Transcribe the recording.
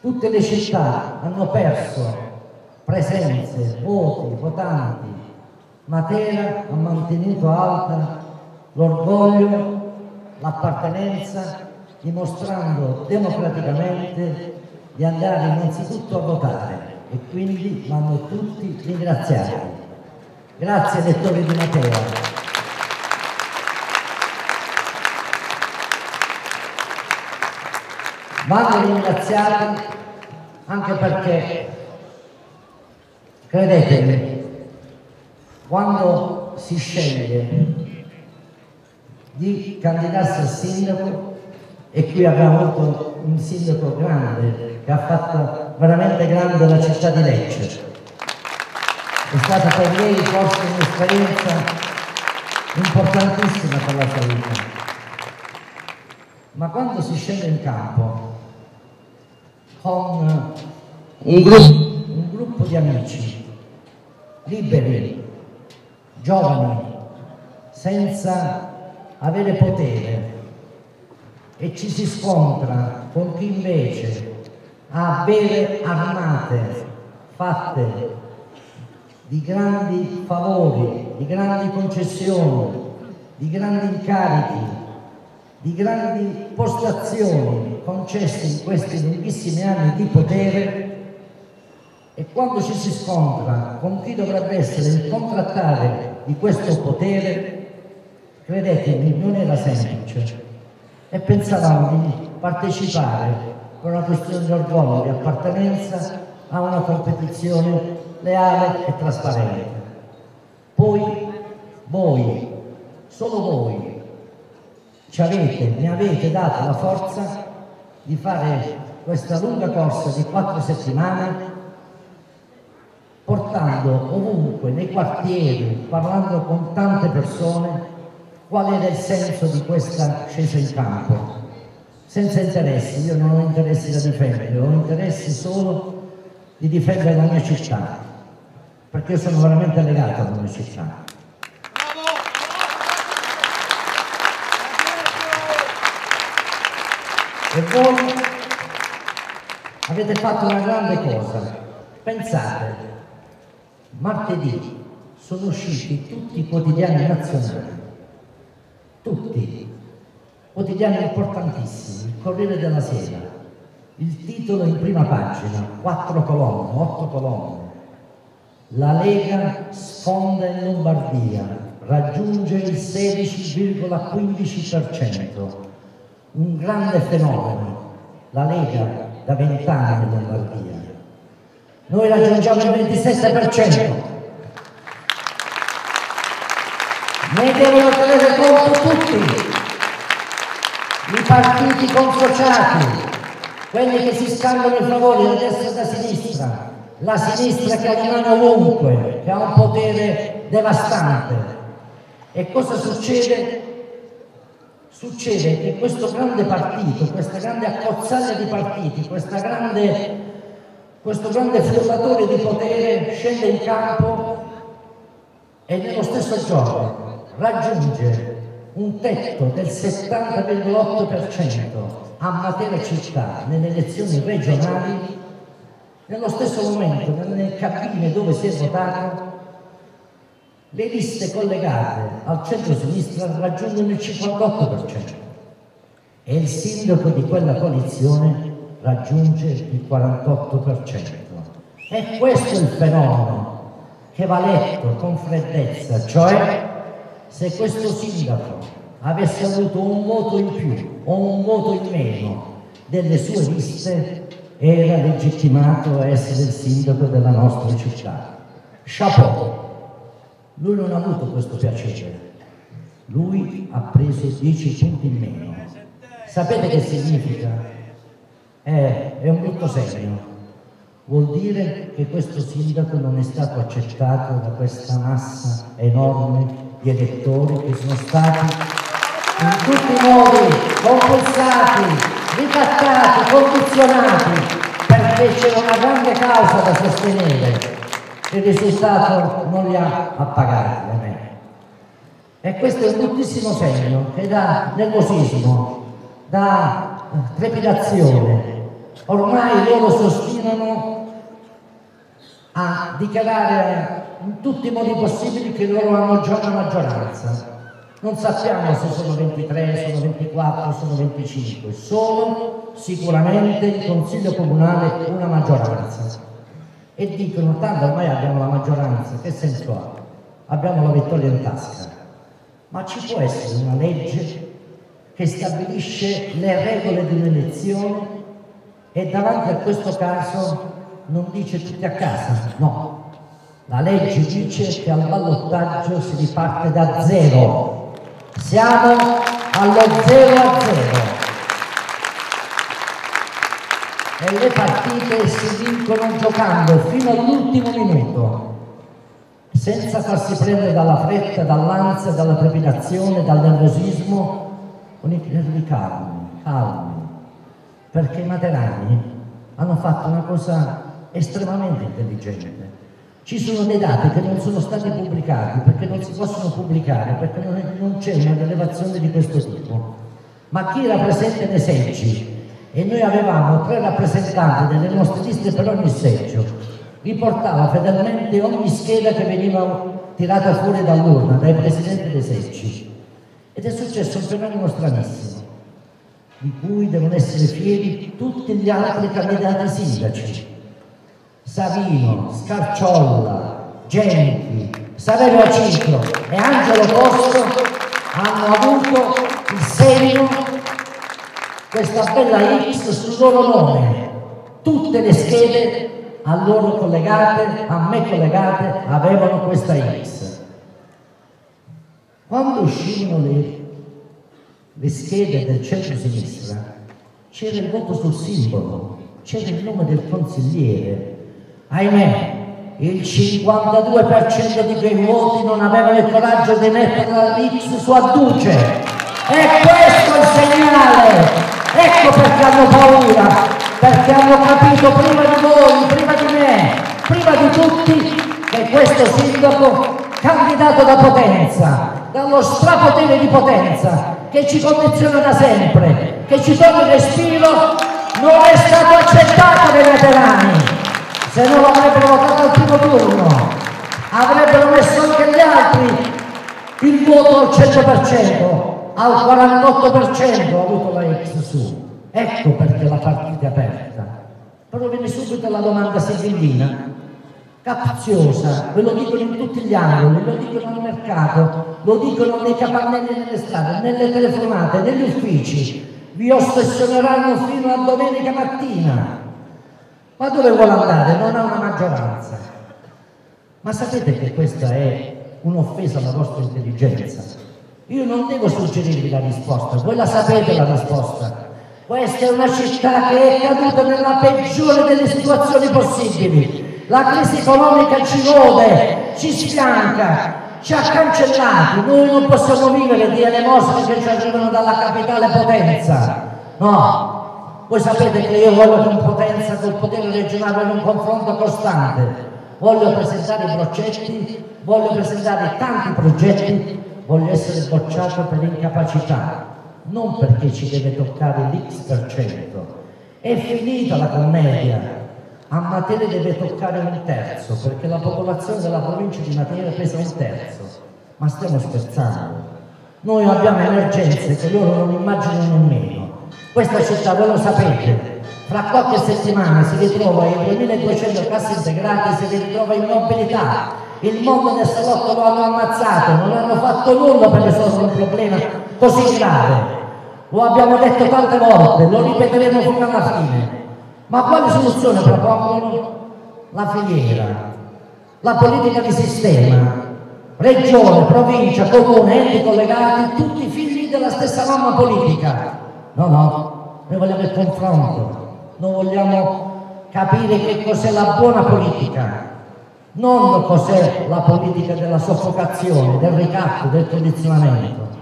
Tutte le città hanno perso presenze, voti, votanti. Matera ha mantenuto alta l'orgoglio, l'appartenenza, dimostrando democraticamente di andare innanzitutto a votare e quindi vanno tutti ringraziati. Grazie elettori di Matera. Vanno ringraziati anche perché, credetemi, quando si sceglie di candidarsi al sindaco, e qui abbiamo avuto un sindaco grande che ha fatto veramente grande la città di Lecce, è stata per lei forse un'esperienza importantissima per la sua vita, ma quando si scende in campo con un gruppo di amici liberi, giovani, senza avere potere, e ci si scontra con chi invece ha vere armate fatte di grandi favori, di grandi concessioni, di grandi incarichi, di grandi postazioni concesse in questi lunghissimi anni di potere, e quando ci si scontra con chi dovrebbe essere il contrattare di questo potere, credetemi, non era semplice, e pensavamo di partecipare per una questione di orgoglio, di appartenenza a una competizione leale e trasparente. Poi voi, solo voi, mi avete dato la forza di fare questa lunga corsa di 4 settimane, portando ovunque, nei quartieri, parlando con tante persone, qual era il senso di questa scesa in campo, senza interessi. Io non ho interessi da difendere, ho interessi solo di difendere la mia città, perché io sono veramente legato alla mia città. E voi avete fatto una grande cosa. Pensate, martedì sono usciti tutti i quotidiani nazionali, tutti, quotidiani importantissimi, il Corriere della Sera, il titolo in prima pagina, 4 colonne, 8 colonne, la Lega sfonda in Lombardia, raggiunge il 16,15%, un grande fenomeno, la Lega da 20 anni in Lombardia. Noi raggiungiamo il 27%. Ne devono tenere conto tutti, i partiti consociati, quelli che si scambiano i favori da destra e da sinistra, la sinistra che ha le mani ovunque, che ha un potere devastante. E cosa succede? Succede che questo grande partito, questa grande accozzaglia di partiti, questo grande frullatore di potere scende in campo e nello stesso giorno raggiunge un tetto del 70,8% a Matera città nelle elezioni regionali. Nello stesso momento, nelle cabine dove si è votato, le liste collegate al centro-sinistra raggiungono il 58% e il sindaco di quella coalizione raggiunge il 48%. E questo è il fenomeno che va letto con freddezza, cioè se questo sindaco avesse avuto un voto in più o un voto in meno delle sue liste, era legittimato a essere il sindaco della nostra città. Chapeau! Lui non ha avuto questo piacere, lui ha preso 10 punti in meno. Sapete che significa? È un brutto segno. Vuol dire che questo sindaco non è stato accettato da questa massa enorme di elettori che sono stati in tutti i modi compulsati, ricattati, condizionati, perché c'era una grande causa da sostenere. Il risultato non li ha appagati, ahimè. E questo è un bruttissimo segno che dà nervosismo, dà trepidazione, ormai loro si ostinano a dichiarare in tutti i modi possibili che loro hanno già una maggioranza. Non sappiamo se sono 23, sono 24, sono 25, sono sicuramente il Consiglio Comunale una maggioranza. E dicono, tanto ormai abbiamo la maggioranza, che senso ha? Abbiamo la vittoria in tasca. Ma ci può essere una legge che stabilisce le regole di un'elezione e davanti a questo caso non dice tutti a casa? No. La legge dice che al ballottaggio si riparte da zero. Siamo allo 0-0 e le partite si vincono giocando fino all'ultimo minuto, senza farsi prendere dalla fretta, dall'ansia, dalla trepidazione, dal nervosismo, con i nervi calmi, perché i materani hanno fatto una cosa estremamente intelligente. Ci sono dei dati che non sono stati pubblicati perché non si possono pubblicare, perché non c'è una rilevazione di questo tipo. Ma chi era presente nei seggi, e noi avevamo 3 rappresentanti delle nostre liste per ogni seggio, riportava fedelmente ogni scheda che veniva tirata fuori dall'urna, dai presidenti dei seggi. Ed è successo un fenomeno stranissimo, di cui devono essere fieri tutti gli altri candidati sindaci. Savino, Scarciolla, Genchi, Saverio Aciclo e Angelo Costo hanno avuto il segno, questa bella X sul loro nome. Tutte le schede a loro collegate, a me collegate, avevano questa X. Quando uscivano le schede del centro-sinistra, c'era il voto sul simbolo, c'era il nome del consigliere. Ahimè, il 52% di quei voti non avevano il coraggio di mettere la X su Adduce. E questo è il segnale. Ecco perché hanno paura, perché hanno capito prima di voi, prima di me, prima di tutti, che questo sindaco, candidato da Potenza, dallo strapotere di Potenza, che ci condiziona da sempre, che ci toglie il respiro, non è stato accettato dai veterani. Se non l'avrebbero votato al primo turno, avrebbero messo anche gli altri il voto al 100%, al 48% ha avuto la X su. Ecco perché la partita è aperta. Però viene subito la domanda sibillina, capziosa, ve lo dicono in tutti gli angoli, lo dicono al mercato, lo dicono nei capannelli nelle strade, nelle telefonate, negli uffici, vi ossessioneranno fino a domenica mattina. Ma dove vuole andare? Non ha una maggioranza. Ma sapete che questa è un'offesa alla vostra intelligenza? Io non devo suggerirvi la risposta, voi la sapete la risposta. Questa è una città che è caduta nella peggiore delle situazioni possibili. La crisi economica ci rode, ci sfianca, ci ha cancellati. Noi non possiamo vivere di elemosine che ci arrivano dalla capitale Potenza. No. Voi sapete che io voglio con Potenza, col potere regionale, avere un confronto costante. Voglio presentare i progetti, voglio presentare tanti progetti, voglio essere bocciato per incapacità, non perché ci deve toccare l'X%. È finita la commedia. A Matera deve toccare 1/3, perché la popolazione della provincia di Matera pesa 1/3. Ma stiamo scherzando. Noi abbiamo emergenze che loro non immaginano nemmeno. Questa città, voi lo sapete, fra qualche settimana si ritrova ai 2200 cassi integrati, si ritrova in mobilità. Il mondo del salotto lo hanno ammazzato, non hanno fatto nulla per risolvere un problema così grave. Lo abbiamo detto tante volte, lo ripeteremo fino alla fine. Ma quale soluzione propongono? La filiera, la politica di sistema, regione, provincia, comune, enti collegati, tutti figli della stessa mamma politica. No, noi vogliamo il confronto, noi vogliamo capire che cos'è la buona politica, non cos'è la politica della soffocazione, del ricatto, del condizionamento.